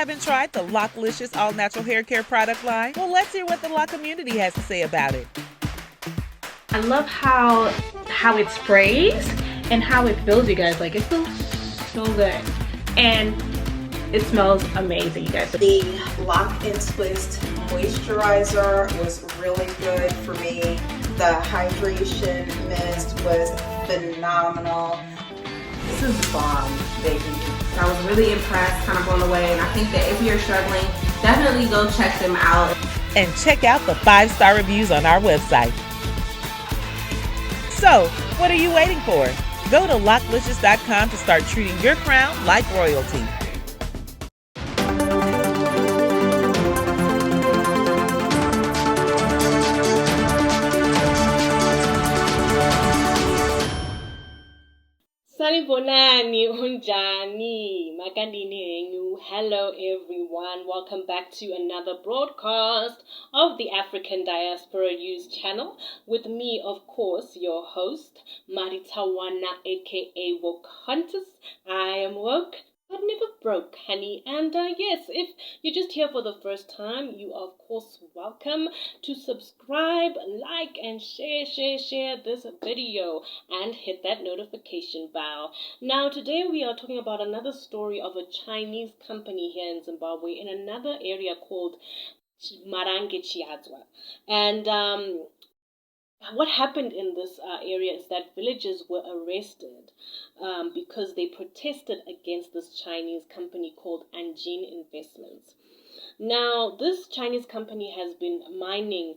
haven't tried the Locklicious all-natural hair care product line? Well, let's hear what the Lock community has to say about it. I love how it sprays and how it feels, you guys. Like, it feels so good. And it smells amazing, you guys. The Lock and Twist moisturizer was really good for me. The hydration mist was phenomenal. This is bomb, baby. I was really impressed, kind of blown away, and I think that if you're struggling, definitely go check them out. And check out the 5-star reviews on our website. So, what are you waiting for? Go to locklicious.com to start treating your crown like royalty. Sanibonani, unjani, makandini enyu. Hello everyone, welcome back to another broadcast of the African Diaspora News channel with me, of course, your host, Maritawana aka Woke Hunters. I am woke but never broke, honey. And yes, if you're just here for the first time, you are of course welcome to subscribe, like, and share this video and hit that notification bell. Now, today we are talking about another story of a Chinese company here in Zimbabwe in another area called Marange Chiadzwa. And what happened in this area is that villagers were arrested because they protested against this Chinese company called Anjin Investments. Now, this Chinese company has been mining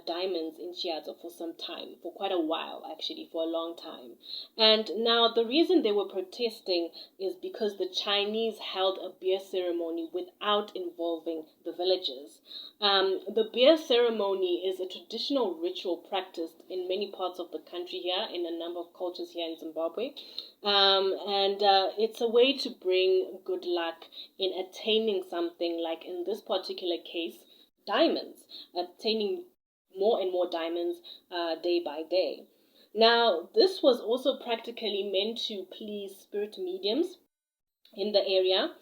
diamonds in Chiadzwa for some time, for quite a while actually, for a long time. And now the reason they were protesting is because the Chinese held a beer ceremony without involving the villagers. The beer ceremony is a traditional ritual practiced in many parts of the country here, in a number of cultures here in Zimbabwe. And it's a way to bring good luck in attaining something, like in this particular case, diamonds, attaining more and more diamonds day by day. Now, this was also practically meant to please spirit mediums in the area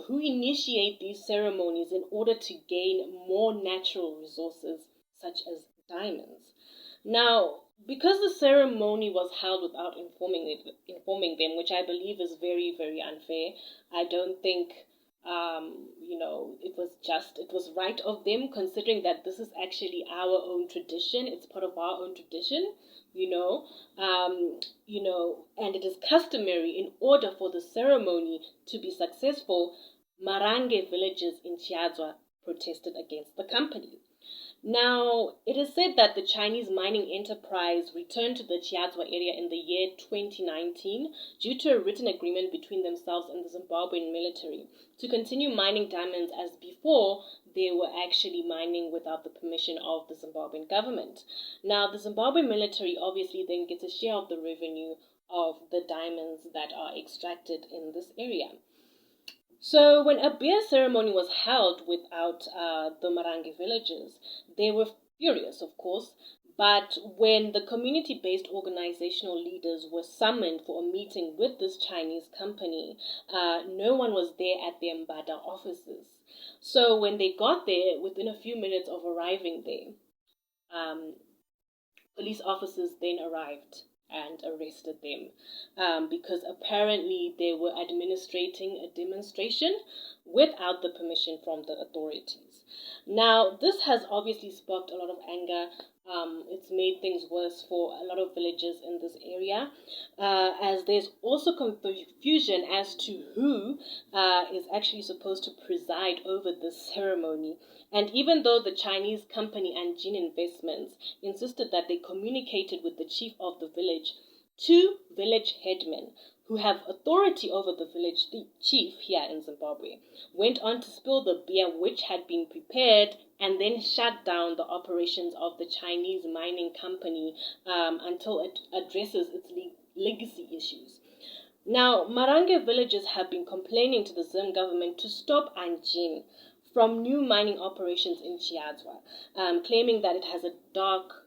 who initiate these ceremonies in order to gain more natural resources such as diamonds. Now, because the ceremony was held without informing them, which I believe is very, very unfair, I don't think it was right of them, considering that this is actually our own tradition. It's part of our own tradition, and it is customary in order for the ceremony to be successful. Marange villagers in Chiadzwa protested against the company. Now, it is said that the Chinese mining enterprise returned to the Chiadzwa area in the year 2019 due to a written agreement between themselves and the Zimbabwean military to continue mining diamonds as before they were actually mining without the permission of the Zimbabwean government. Now, the Zimbabwean military obviously then gets a share of the revenue of the diamonds that are extracted in this area. So when a beer ceremony was held without the Marange villagers, they were furious, of course. But when the community-based organizational leaders were summoned for a meeting with this Chinese company, no one was there at the Mbada offices. So when they got there, within a few minutes of arriving there, police officers then arrived and arrested them because apparently they were administrating a demonstration without the permission from the authorities. Now, this has obviously sparked a lot of anger. It's made things worse for a lot of villagers in this area, as there's also confusion as to who is actually supposed to preside over this ceremony. And even though the Chinese company Anjin Investments insisted that they communicated with the chief of the village, two village headmen who have authority over the village chief here in Zimbabwe went on to spill the beer which had been prepared and then shut down the operations of the Chinese mining company until it addresses its legacy issues. Now, Marange villagers have been complaining to the Zim government to stop Anjin from new mining operations in Chiadzwa, claiming that it has a dark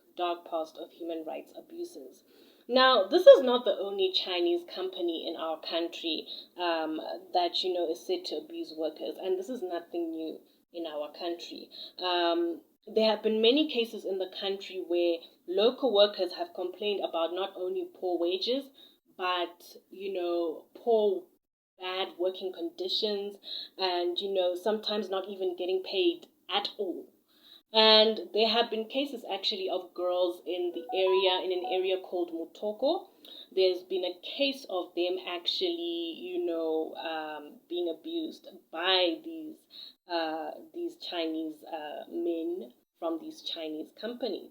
past of human rights abuses. Now, this is not the only Chinese company in our country that, is said to abuse workers, and this is nothing new in our country. There have been many cases in the country where local workers have complained about not only poor wages, but, poor, bad working conditions, and, sometimes not even getting paid at all. And there have been cases actually of girls in an area called Mutoko. There's been a case of them actually, being abused by these Chinese men from these Chinese companies.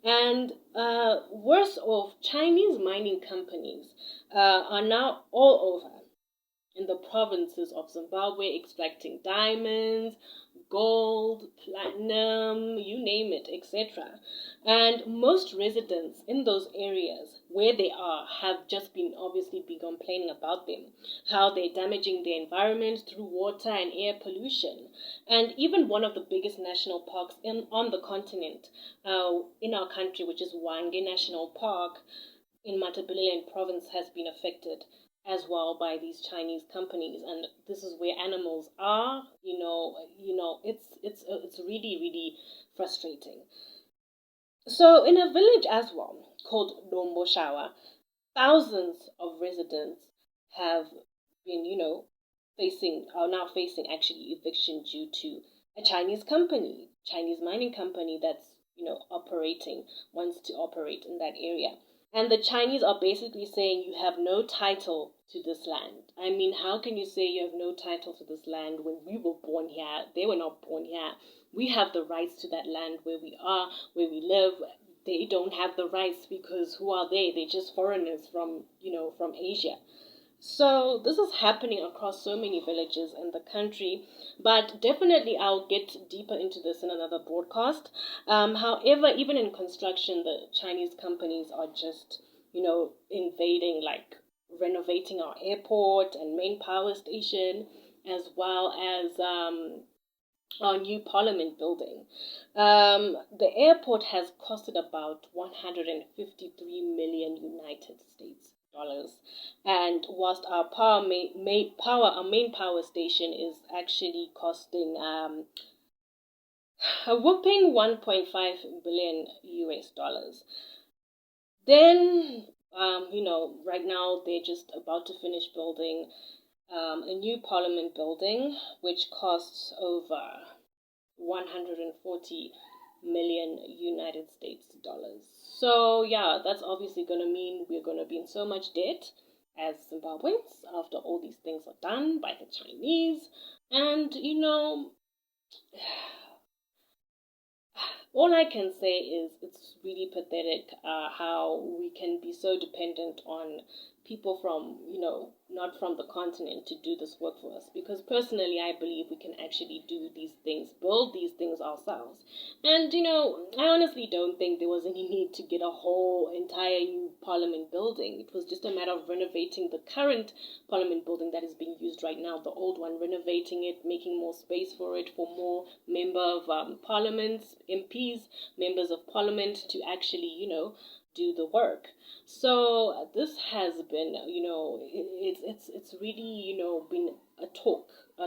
And worse off, Chinese mining companies are now all over in the provinces of Zimbabwe extracting diamonds, gold, platinum, you name it, etc. And most residents in those areas where they are have just been complaining about them, how they're damaging the environment through water and air pollution. And even one of the biggest national parks on the continent, in our country, which is Hwange National Park in Matabeleland province, has been affected as well by these Chinese companies, and this is where animals are. It's really, really frustrating. So in a village as well called Domboshawa, thousands of residents have been, are now facing actually eviction due to a Chinese mining company that's, wants to operate in that area. And the Chinese are basically saying you have no title to this land. I mean, how can you say you have no title to this land when we were born here? They were not born here. We have the rights to that land where we are, where we live. They don't have the rights because who are they? They're just foreigners from Asia. So this is happening across so many villages in the country, but definitely I'll get deeper into this in another broadcast. However, even in construction, the Chinese companies are just, invading, like renovating our airport and main power station, as well as our new parliament building. The airport has costed about 153 million United States dollars, and whilst our main power station is actually costing a whopping 1.5 billion US dollars. Then right now they're just about to finish building a new parliament building, which costs over 140 million United States dollars. So yeah, that's obviously going to mean we're going to be in so much debt as Zimbabweans after all these things are done by the Chinese. And all I can say is it's really pathetic how we can be so dependent on people from, not from the continent to do this work for us. Because personally, I believe we can actually do these things, build these things ourselves. And, I honestly don't think there was any need to get a whole entire new parliament building. It was just a matter of renovating the current parliament building that is being used right now, the old one, renovating it, making more space for it, for more member of parliaments, MPs, members of parliament to actually, do the work. So this has been, it's really, been a talk. A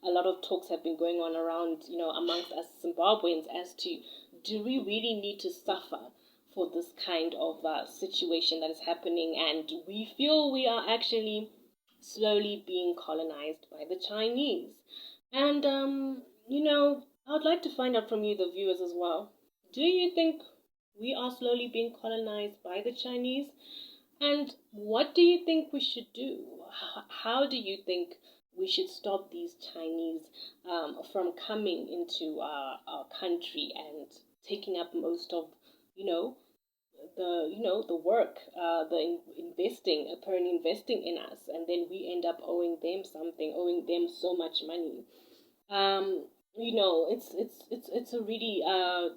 lot of talks have been going on around, amongst us Zimbabweans as to, do we really need to suffer for this kind of situation that is happening? And we feel we are actually slowly being colonized by the Chinese. And, I would like to find out from you, the viewers, as well. Do you think we are slowly being colonized by the Chinese? And what do you think we should do? How do you think we should stop these Chinese from coming into our country and taking up most of, the work, apparently investing in us, and then we end up owing them something, owing them so much money. It's a really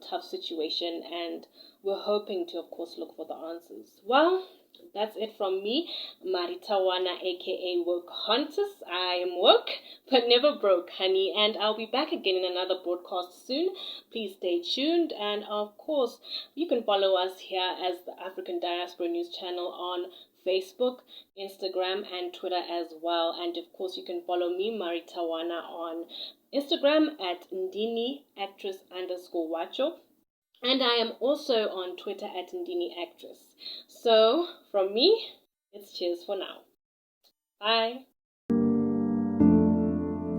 tough situation, and we're hoping to, of course, look for the answers. Well, That's it from me, Maritawana, aka Woke Hunters. I am woke, but never broke, honey. And I'll be back again in another broadcast soon. Please stay tuned. And of course, you can follow us here as the African Diaspora News Channel on Facebook, Instagram, and Twitter as well. And of course, you can follow me, Maritawana, on Instagram at Ndini Actress _Wacho. And I am also on Twitter at Ndini Actress. So, from me, it's cheers for now. Bye.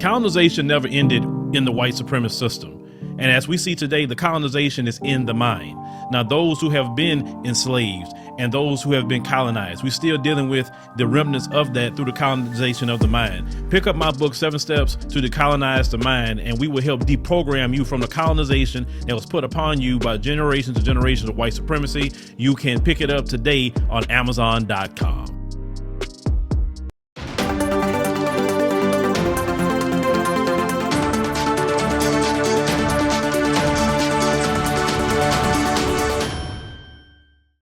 Colonization never ended in the white supremacist system. And as we see today, the colonization is in the mind. Now, those who have been enslaved and those who have been colonized, we're still dealing with the remnants of that through the colonization of the mind. Pick up my book, 7 Steps to Decolonize the Mind, and we will help deprogram you from the colonization that was put upon you by generations and generations of white supremacy. You can pick it up today on Amazon.com.